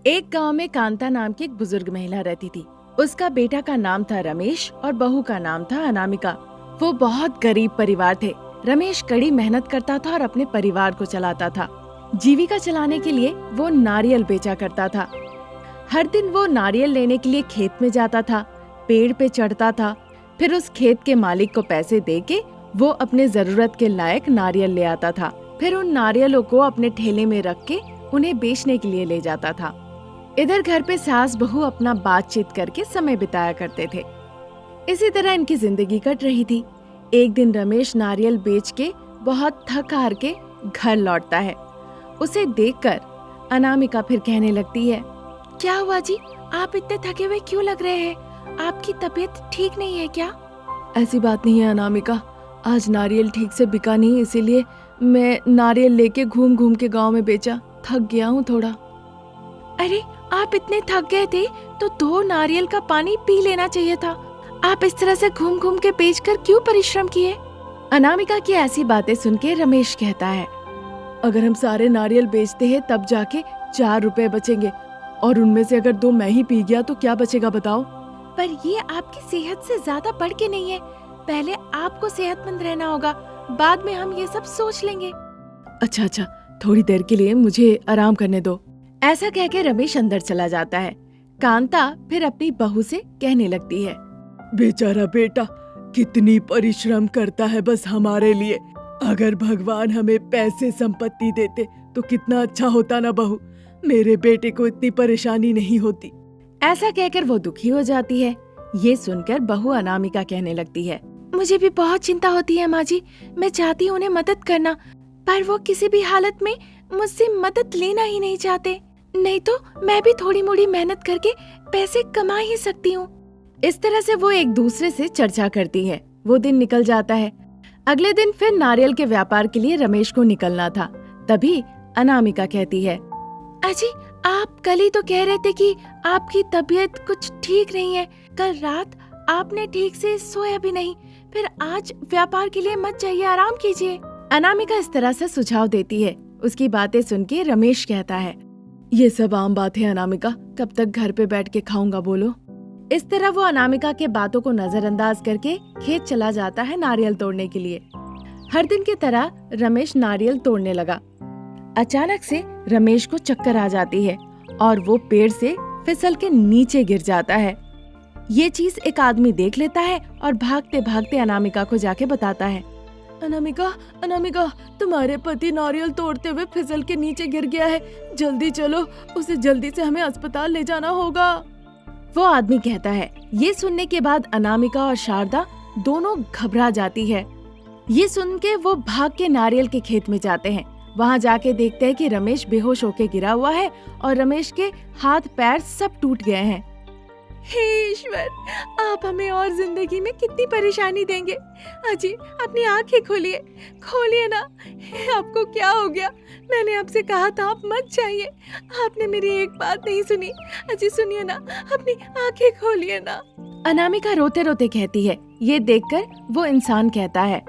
एक गांव में कांता नाम की एक बुजुर्ग महिला रहती थी। उसका बेटा का नाम था रमेश और बहू का नाम था अनामिका। वो बहुत गरीब परिवार थे। रमेश कड़ी मेहनत करता था और अपने परिवार को चलाता था। जीविका चलाने के लिए वो नारियल बेचा करता था। हर दिन वो नारियल लेने के लिए खेत में जाता था, पेड़ पे चढ़ता था, फिर उस खेत के मालिक को पैसे देके वो अपने जरूरत के लायक नारियल ले आता था। फिर उन नारियलों को अपने ठेले में रख के उन्हें बेचने के लिए ले जाता था। इधर घर पे सास बहू अपना बातचीत करके समय बिताया करते थे। इसी तरह इनकी जिंदगी कट रही थी। एक दिन रमेश नारियल बेच के बहुत थक हार के घर लौटता है। उसे देखकर अनामिका फिर कहने लगती है, क्या हुआ जी, आप इतने थके हुए क्यों लग रहे हैं? आपकी तबीयत ठीक नहीं है क्या? ऐसी बात नहीं है अनामिका, आज नारियल ठीक से बिका नहीं, इसीलिए मैं नारियल लेके घूम घूम के गांव में बेचा, थक गया हूँ थोड़ा। अरे आप इतने थक गए थे तो 2 नारियल का पानी पी लेना चाहिए था। आप इस तरह से घूम घूम के बेचकर क्यों परिश्रम किए? अनामिका की ऐसी बातें सुन के रमेश कहता है, अगर हम सारे नारियल बेचते हैं तब जाके 4 रुपए बचेंगे, और उनमें से अगर 2 मैं ही पी गया तो क्या बचेगा बताओ? पर ये आपकी सेहत से ज्यादा बढ़ के नहीं है। पहले आपको सेहतमंद रहना होगा, बाद में हम ये सब सोच लेंगे। अच्छा, थोड़ी देर के लिए मुझे आराम करने दो। ऐसा कहकर रमेश अंदर चला जाता है। कांता फिर अपनी बहू से कहने लगती है, बेचारा बेटा कितनी परिश्रम करता है बस हमारे लिए। अगर भगवान हमें पैसे संपत्ति देते तो कितना अच्छा होता ना बहू, मेरे बेटे को इतनी परेशानी नहीं होती। ऐसा कहकर वो दुखी हो जाती है। ये सुनकर बहू अनामिका कहने लगती है, मुझे भी बहुत चिंता होती है माँ जी, मैं चाहती हूँ उन्हें मदद करना, पर वो किसी भी हालत में मुझसे मदद लेना ही नहीं चाहते। नहीं तो मैं भी थोड़ी मोड़ी मेहनत करके पैसे कमा ही सकती हूँ। इस तरह से वो एक दूसरे से चर्चा करती है। वो दिन निकल जाता है। अगले दिन फिर नारियल के व्यापार के लिए रमेश को निकलना था। तभी अनामिका कहती है, अजी आप कल ही तो कह रहे थे कि आपकी तबीयत कुछ ठीक नहीं है। कल रात आपने ठीक से सोया भी नहीं, फिर आज व्यापार के लिए मत जाइए, आराम कीजिए। अनामिका इस तरह से सुझाव देती है। उसकी बातें सुन के रमेश कहता है, ये सब आम बात है अनामिका, कब तक घर पे बैठ के खाऊंगा बोलो। इस तरह वो अनामिका के बातों को नजरअंदाज करके खेत चला जाता है नारियल तोड़ने के लिए। हर दिन की तरह रमेश नारियल तोड़ने लगा। अचानक से रमेश को चक्कर आ जाती है और वो पेड़ से फिसल के नीचे गिर जाता है। ये चीज एक आदमी देख लेता है और भागते भागते अनामिका को जाके बताता है, अनामिका, तुम्हारे पति नारियल तोड़ते हुए फिसल के नीचे गिर गया है, जल्दी चलो, उसे जल्दी से हमें अस्पताल ले जाना होगा। वो आदमी कहता है। ये सुनने के बाद अनामिका और शारदा दोनों घबरा जाती है। ये सुन के वो भाग के नारियल के खेत में जाते हैं। वहाँ जाके देखते हैं कि रमेश बेहोश होके गिरा हुआ है और रमेश के हाथ पैर सब टूट गए हैं। हे ईश्वर, आप हमें और जिंदगी में कितनी परेशानी देंगे। अजी अपनी आंखें खोलिए ना, आपको क्या हो गया? मैंने आपसे कहा था आप मत जाइए, आपने मेरी एक बात नहीं सुनी। अजी सुनिए ना, अपनी आंखें खोलिए ना। अनामिका रोते रोते कहती है। ये देखकर वो इंसान कहता है,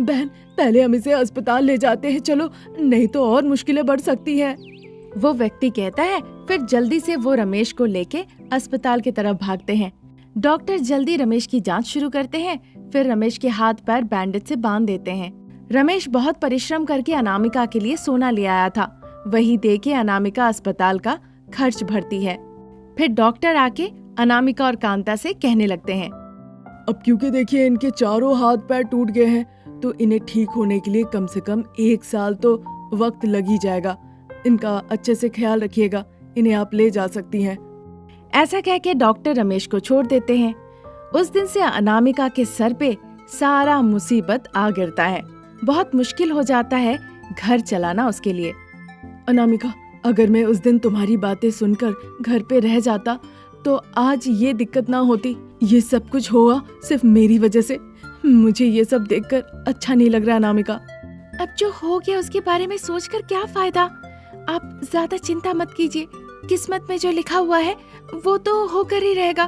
बहन पहले हम इसे अस्पताल ले जाते हैं चलो, नहीं तो और मुश्किलें बढ़ सकती हैं। वो व्यक्ति कहता है। फिर जल्दी से वो रमेश को लेके अस्पताल की तरफ भागते हैं। डॉक्टर जल्दी रमेश की जांच शुरू करते हैं। फिर रमेश के हाथ पैर बैंडेज से बांध देते हैं। रमेश बहुत परिश्रम करके अनामिका के लिए सोना ले आया था, वही दे के अनामिका अस्पताल का खर्च भरती है। फिर डॉक्टर आके अनामिका और कांता से कहने लगते हैं, अब क्योंकि देखिए इनके चारों हाथ पैर टूट गए हैं तो इन्हें ठीक होने के लिए कम से कम 1 साल तो वक्त लग ही जाएगा। इनका अच्छे से ख्याल रखिएगा, इन्हें आप ले जा सकती हैं। ऐसा कह के डॉक्टर रमेश को छोड़ देते हैं। उस दिन से अनामिका के सर पे सारा मुसीबत आ गिरता है। बहुत मुश्किल हो जाता है घर चलाना उसके लिए। अनामिका, अगर मैं उस दिन तुम्हारी बातें सुनकर घर पे रह जाता तो आज ये दिक्कत ना होती। ये सब कुछ हुआ सिर्फ मेरी वजह से। मुझे ये सब देखकर अच्छा नहीं लग रहा अनामिका। अब जो हो गया उसके बारे में सोचकर क्या फायदा। आप ज्यादा चिंता मत कीजिए, किस्मत में जो लिखा हुआ है वो तो होकर ही रहेगा।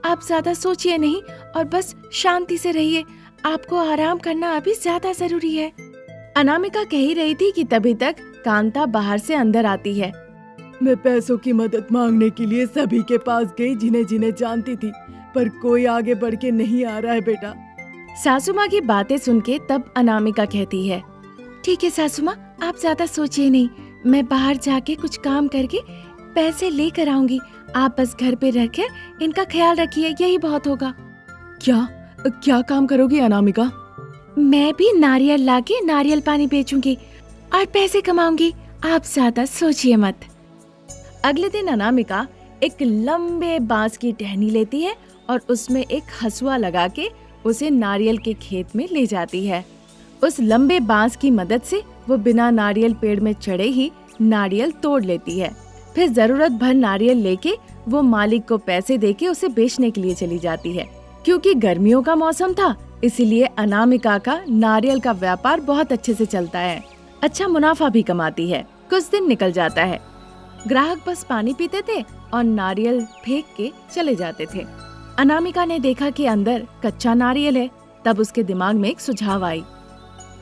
आप ज्यादा सोचिए नहीं और बस शांति से रहिए। आपको आराम करना अभी ज्यादा जरूरी है। अनामिका कह ही रही थी कि तभी तक कांता बाहर से अंदर आती है। मैं पैसों की मदद मांगने के लिए सभी के पास गई जिन्हें जिन्हें जानती थी, पर कोई आगे बढ़ के नहीं आ रहा है बेटा। सासू माँ की बातें सुन के तब अनामिका कहती है, ठीक है सासू माँ, आप ज्यादा सोचिए नहीं, मैं बाहर जाके कुछ काम करके पैसे लेकर आऊंगी। आप बस घर पे रहकर इनका ख्याल रखिए, यही बहुत होगा। क्या काम करोगी अनामिका? मैं भी नारियल लाके नारियल पानी बेचूंगी और पैसे कमाऊंगी, आप ज्यादा सोचिए मत। अगले दिन अनामिका एक लंबे बांस की टहनी लेती है और उसमें एक हसुआ लगा के उसे नारियल के खेत में ले जाती है। उस लंबे बांस की मदद से वो बिना नारियल पेड़ में चढ़े ही नारियल तोड़ लेती है। फिर जरूरत भर नारियल लेके वो मालिक को पैसे देके उसे बेचने के लिए चली जाती है। क्योंकि गर्मियों का मौसम था, इसीलिए अनामिका का नारियल का व्यापार बहुत अच्छे से चलता है, अच्छा मुनाफा भी कमाती है। कुछ दिन निकल जाता है, ग्राहक बस पानी पीते थे और नारियल फेंक के चले जाते थे। अनामिका ने देखा कि अंदर कच्चा नारियल है, तब उसके दिमाग में एक सुझाव आई।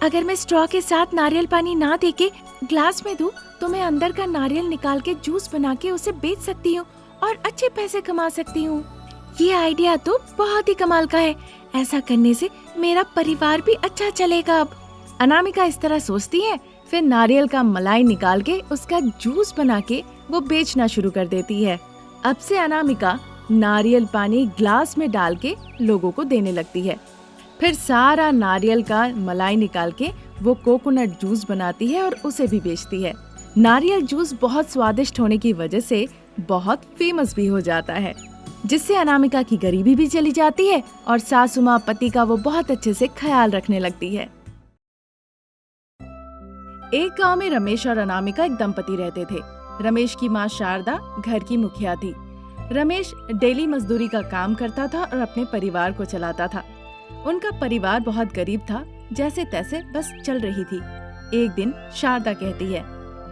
अगर मैं स्ट्रॉ के साथ नारियल पानी ना देके ग्लास में दूं, तो मैं अंदर का नारियल निकाल के जूस बना के उसे बेच सकती हूँ और अच्छे पैसे कमा सकती हूँ। ये आइडिया तो बहुत ही कमाल का है, ऐसा करने से मेरा परिवार भी अच्छा चलेगा। अब अनामिका इस तरह सोचती है, फिर नारियल का मलाई निकाल के उसका जूस बना के वो बेचना शुरू कर देती है। अब से अनामिका नारियल पानी ग्लास में डाल के लोगों को देने लगती है। फिर सारा नारियल का मलाई निकाल के वो कोकोनट जूस बनाती है और उसे भी बेचती है। नारियल जूस बहुत स्वादिष्ट होने की वजह से बहुत फेमस भी हो जाता है, जिससे अनामिका की गरीबी भी चली जाती है और सासू माँ पति का वो बहुत अच्छे से ख्याल रखने लगती है। एक गांव में रमेश और अनामिका एक दंपति रहते थे। रमेश की माँ शारदा घर की मुखिया थी। रमेश डेली मजदूरी का काम करता था और अपने परिवार को चलाता था। उनका परिवार बहुत गरीब था, जैसे तैसे बस चल रही थी। एक दिन शारदा कहती है,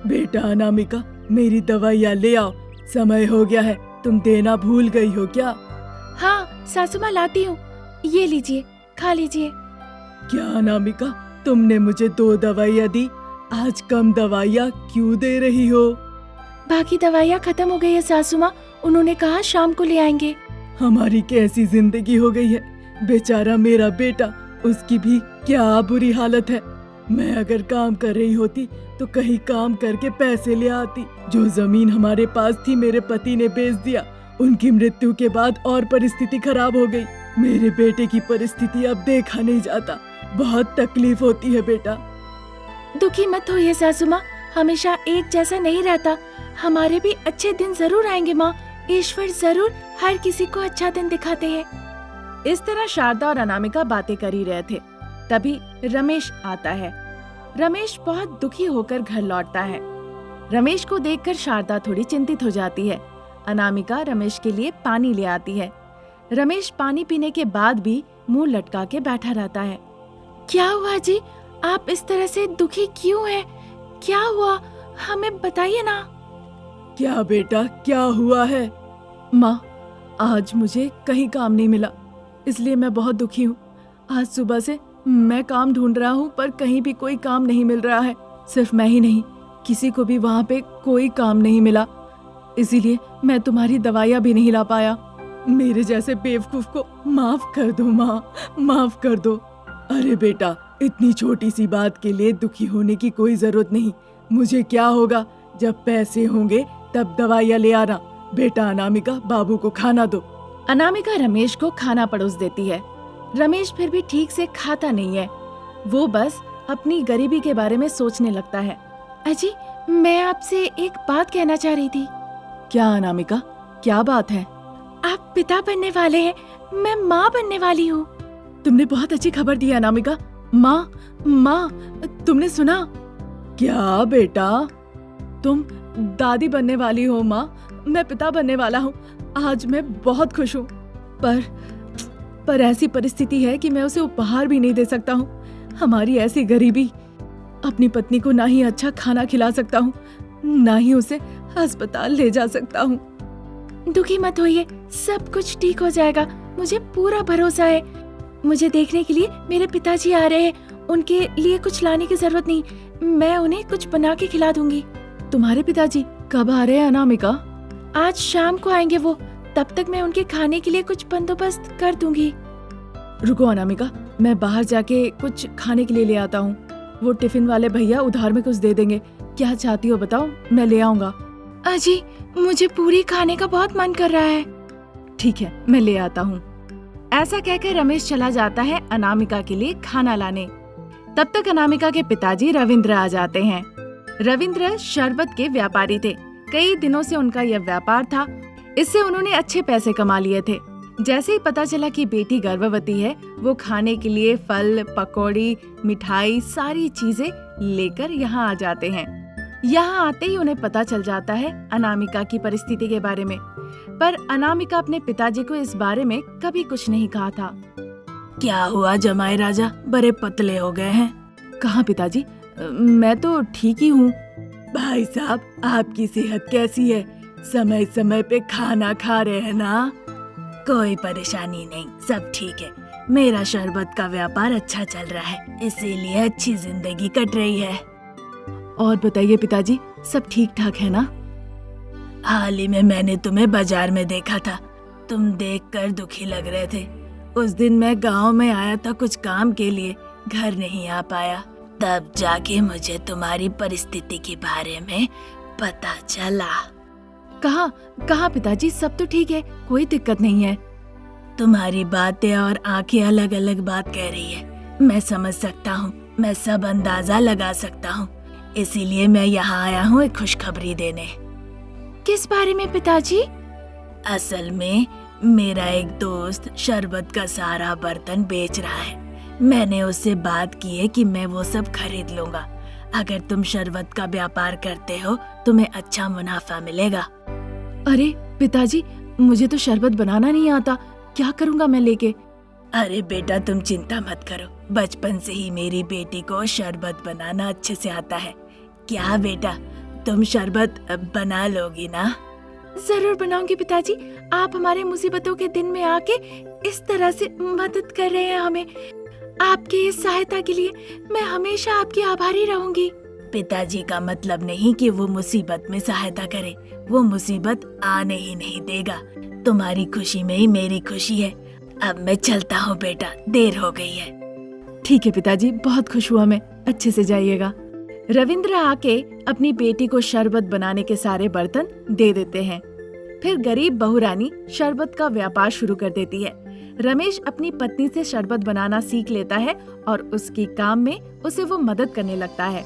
बेटा अनामिका, मेरी दवाइयाँ ले आओ, समय हो गया है, तुम देना भूल गई हो क्या? हाँ सासू माँ लाती हूँ, ये लीजिए, खा लीजिए। क्या अनामिका, तुमने मुझे 2 दवाइयाँ दी, आज कम दवाइयाँ क्यों दे रही हो? बाकी दवाइयाँ खत्म हो गई है सासू माँ, उन्होंने कहा शाम को ले आएंगे। हमारी कैसी जिंदगी हो गई है, बेचारा मेरा बेटा, उसकी भी क्या बुरी हालत है। मैं अगर काम कर रही होती तो कहीं काम करके पैसे ले आती। जो जमीन हमारे पास थी मेरे पति ने बेच दिया। उनकी मृत्यु के बाद और परिस्थिति खराब हो गई। मेरे बेटे की परिस्थिति अब देखा नहीं जाता, बहुत तकलीफ होती है बेटा। दुखी मत होइए सासू माँ, हमेशा एक जैसा नहीं रहता, हमारे भी अच्छे दिन जरूर आएंगे माँ, ईश्वर जरूर हर किसी को अच्छा दिन दिखाते हैं। इस तरह शारदा और अनामिका बातें कर ही रहे थे, तभी रमेश आता है। रमेश बहुत दुखी होकर घर लौटता है। रमेश को देखकर शारदा थोड़ी चिंतित हो जाती है। अनामिका रमेश के लिए पानी ले आती है। रमेश पानी पीने के बाद भी मुंह लटका के बैठा रहता है। क्या हुआ जी, आप इस तरह से दुखी क्यों हैं? क्या हुआ, हमें बताइए ना। क्या बेटा, क्या हुआ है? माँ, आज मुझे कहीं काम नहीं मिला, इसलिए मैं बहुत दुखी हूँ। आज सुबह से मैं काम ढूंढ रहा हूँ पर कहीं भी कोई काम नहीं मिल रहा है। सिर्फ मैं ही नहीं, किसी को भी वहाँ पे कोई काम नहीं मिला, इसीलिए मैं तुम्हारी दवाइयाँ भी नहीं ला पाया। मेरे जैसे बेवकूफ को माफ कर दो माँ, माफ कर दो। अरे बेटा, इतनी छोटी सी बात के लिए दुखी होने की कोई जरूरत नहीं। मुझे क्या होगा, जब पैसे होंगे तब दवाइयाँ ले आना। बेटा अनामिका, बाबू को खाना दो। अनामिका रमेश को खाना परोस देती है। रमेश फिर भी ठीक से खाता नहीं है, वो बस अपनी गरीबी के बारे में सोचने लगता है। अजी, मैं आपसे एक बात कहना चाह रही थी। क्या अनामिका, क्या बात है? आप पिता बनने वाले हैं, मैं माँ बनने वाली हूँ। तुमने बहुत अच्छी खबर दी है अनामिका। माँ, माँ, तुमने सुना? क्या बेटा, तुम दादी बनने वाली हो? माँ, मैं पिता बनने वाला हूँ। आज मैं बहुत खुश हूँ, पर ऐसी परिस्थिति है कि मैं उसे उपहार भी नहीं दे सकता हूँ। हमारी ऐसी गरीबी, अपनी पत्नी को ना ही अच्छा खाना खिला सकता हूँ, ना ही उसे अस्पताल ले जा सकता हूँ। दुखी मत होइए, सब कुछ ठीक हो जाएगा, मुझे पूरा भरोसा है। मुझे देखने के लिए मेरे पिताजी आ रहे हैं, उनके लिए कुछ लाने की जरूरत नहीं, मैं उन्हें कुछ बना के खिला दूंगी। तुम्हारे पिताजी कब आ रहे हैं अनामिका? आज शाम को आएंगे वो। तब तक मैं उनके खाने के लिए कुछ बंदोबस्त कर दूंगी। रुको अनामिका, मैं बाहर जाके कुछ खाने के लिए ले आता हूँ। वो टिफिन वाले भैया उधार में कुछ दे देंगे। क्या चाहती हो बताओ, मैं ले आऊंगा। अजी, मुझे पूरी खाने का बहुत मन कर रहा है। ठीक है, मैं ले आता हूँ। ऐसा कहकर रमेश चला जाता है अनामिका के लिए खाना लाने। तब तक अनामिका के पिताजी रविंद्र आ जाते हैं। रविंद्र शरबत के व्यापारी थे। कई दिनों से उनका यह व्यापार था। इससे उन्होंने अच्छे पैसे कमा लिए थे। जैसे ही पता चला कि बेटी गर्भवती है, वो खाने के लिए फल, पकौड़ी, मिठाई, सारी चीजें लेकर यहाँ आ जाते हैं। यहाँ आते ही उन्हें पता चल जाता है अनामिका की परिस्थिति के बारे में, पर अनामिका अपने पिताजी को इस बारे में कभी कुछ नहीं कहा था। क्या हुआ जमाई राजा, बड़े पतले हो गए हैं? कहाँ पिताजी, मैं तो ठीक ही हूँ। भाई साहब, आपकी सेहत कैसी है? समय समय पे खाना खा रहे हैं ना? कोई परेशानी नहीं, सब ठीक है। मेरा शरबत का व्यापार अच्छा चल रहा है, इसीलिए अच्छी जिंदगी कट रही है। और बताइए पिताजी, सब ठीक ठाक है ना? हाल ही में मैंने तुम्हें बाजार में देखा था। तुम देखकर दुखी लग रहे थे। उस दिन मैं गांव में आया था कुछ काम के लिए, घर नहीं आ पाया। तब जाके मुझे तुम्हारी परिस्थिति के बारे में पता चला। कहाँ पिताजी, सब तो ठीक है, कोई दिक्कत नहीं है। तुम्हारी बातें और आंखें अलग अलग बात कह रही है। मैं समझ सकता हूँ, मैं सब अंदाजा लगा सकता हूँ। इसीलिए मैं यहाँ आया हूँ एक खुशखबरी देने। किस बारे में पिताजी? असल में मेरा एक दोस्त शरबत का सारा बर्तन बेच रहा है। मैंने उससे बात की है कि मैं वो सब खरीद लूंगा। अगर तुम शरबत का व्यापार करते हो, तुम्हें अच्छा मुनाफा मिलेगा। अरे पिताजी, मुझे तो शरबत बनाना नहीं आता, क्या करूंगा मैं लेके? अरे बेटा, तुम चिंता मत करो। बचपन से ही मेरी बेटी को शरबत बनाना अच्छे से आता है। क्या बेटा, तुम शरबत बना लोगी ना? जरूर बनाऊंगी पिताजी। आप हमारे मुसीबतों के दिन में आके इस तरह से मदद कर रहे हैं हमें। आपकी इस सहायता के लिए मैं हमेशा आपकी आभारी रहूंगी। पिताजी का मतलब नहीं कि वो मुसीबत में सहायता करे, वो मुसीबत आने ही नहीं देगा। तुम्हारी खुशी में ही मेरी खुशी है। अब मैं चलता हूँ बेटा, देर हो गई है। ठीक है पिताजी, बहुत खुश हुआ मैं। अच्छे से जाइएगा। रविंद्र आके अपनी बेटी को शरबत बनाने के सारे बर्तन दे देते हैं। फिर गरीब बहुरानी शरबत का व्यापार शुरू कर देती है। रमेश अपनी पत्नी से शरबत बनाना सीख लेता है और उसकी काम में उसे वो मदद करने लगता है।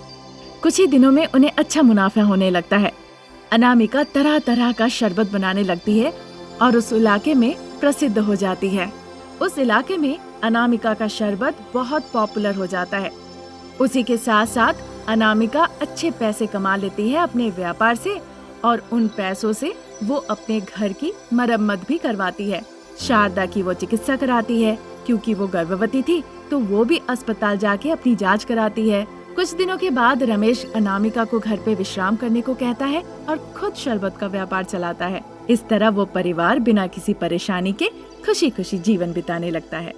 कुछ ही दिनों में उन्हें अच्छा मुनाफा होने लगता है। अनामिका तरह तरह का शरबत बनाने लगती है और उस इलाके में प्रसिद्ध हो जाती है। उस इलाके में अनामिका का शरबत बहुत पॉपुलर हो जाता है। उसी के साथ साथ अनामिका अच्छे पैसे कमा लेती है अपने व्यापार से, और उन पैसों से वो अपने घर की मरम्मत भी करवाती है। शारदा की वो चिकित्सा कराती है, क्योंकि वो गर्भवती थी तो वो भी अस्पताल जाके अपनी जांच कराती है। कुछ दिनों के बाद रमेश अनामिका को घर पे विश्राम करने को कहता है और खुद शरबत का व्यापार चलाता है। इस तरह वो परिवार बिना किसी परेशानी के खुशी खुशी जीवन बिताने लगता है।